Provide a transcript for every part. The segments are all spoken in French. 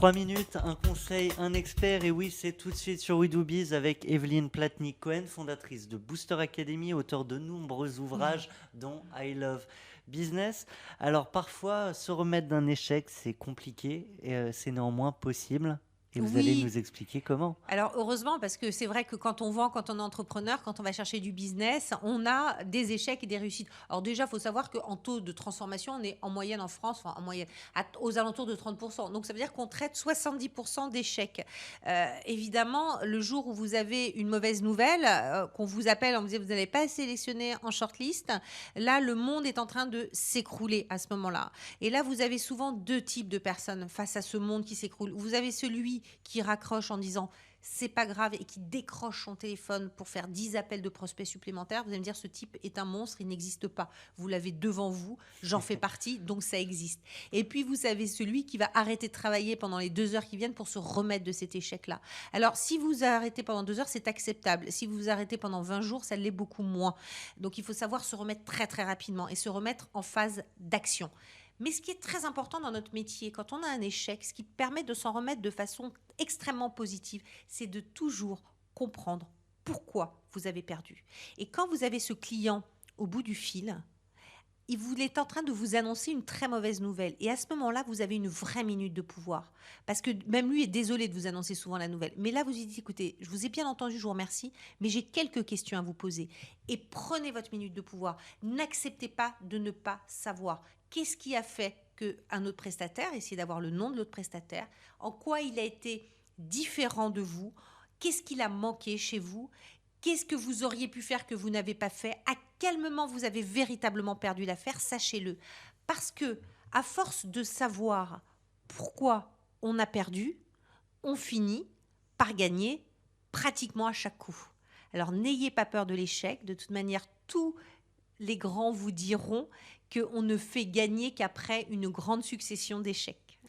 3 minutes, un conseil, un expert, et oui, c'est tout de suite sur We Do Biz avec Evelyne Platnik-Cohen, fondatrice de Booster Academy, auteure de nombreux ouvrages dont I Love Business. Alors parfois, se remettre d'un échec, c'est compliqué, et c'est néanmoins possible. Et vous allez Oui, nous expliquer comment. alors heureusement, parce que c'est vrai que quand on vend, quand on est entrepreneur, quand on va chercher du business, on a des échecs et des réussites. Alors déjà, il faut savoir qu'en taux de transformation, on est en moyenne en France, enfin en moyenne, aux alentours de 30%. Donc ça veut dire qu'on traite 70% d'échecs. Évidemment, le jour où vous avez une mauvaise nouvelle, qu'on vous appelle, on vous dit vous n'allez pas sélectionner en shortlist, là, le monde est en train de s'écrouler à ce moment-là. Et là, vous avez souvent deux types de personnes face à ce monde qui s'écroule. Vous avez celui qui raccroche en disant c'est pas grave et qui décroche son téléphone pour faire 10 appels de prospects supplémentaires. Vous allez me dire ce type est un monstre, il n'existe pas. Vous l'avez devant vous, j'en fais partie, donc ça existe. Et puis vous avez celui qui va arrêter de travailler pendant les 2 heures qui viennent pour se remettre de cet échec-là. Alors si vous arrêtez pendant 2 heures, c'est acceptable. Si vous vous arrêtez pendant 20 jours, ça l'est beaucoup moins. Donc il faut savoir se remettre très très rapidement et se remettre en phase d'action. Mais ce qui est très important dans notre métier, quand on a un échec, ce qui permet de s'en remettre de façon extrêmement positive, c'est de toujours comprendre pourquoi vous avez perdu. Et quand vous avez ce client au bout du fil, il est en train de vous annoncer une très mauvaise nouvelle. Et à ce moment-là, vous avez une vraie minute de pouvoir. Parce que même lui est désolé de vous annoncer souvent la nouvelle. Mais là, vous lui dites, écoutez, je vous ai bien entendu, je vous remercie, mais j'ai quelques questions à vous poser. Et prenez votre minute de pouvoir. N'acceptez pas de ne pas savoir. Qu'est-ce qui a fait qu'un autre prestataire, essayez d'avoir le nom de l'autre prestataire, en quoi il a été différent de vous, qu'est-ce qu'il a manqué chez vous, qu'est-ce que vous auriez pu faire que vous n'avez pas fait, à quel moment vous avez véritablement perdu l'affaire, sachez-le. Parce que, à force de savoir pourquoi on a perdu, on finit par gagner pratiquement à chaque coup. Alors n'ayez pas peur de l'échec. De toute manière, tous les grands vous diront qu'on ne fait gagner qu'après une grande succession d'échecs.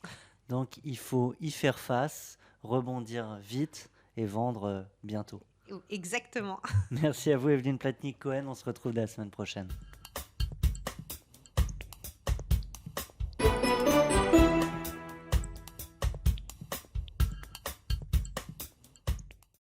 Donc il faut y faire face, rebondir vite et vendre bientôt. Exactement. Merci à vous, Evelyne Platnik-Cohen. On se retrouve la semaine prochaine.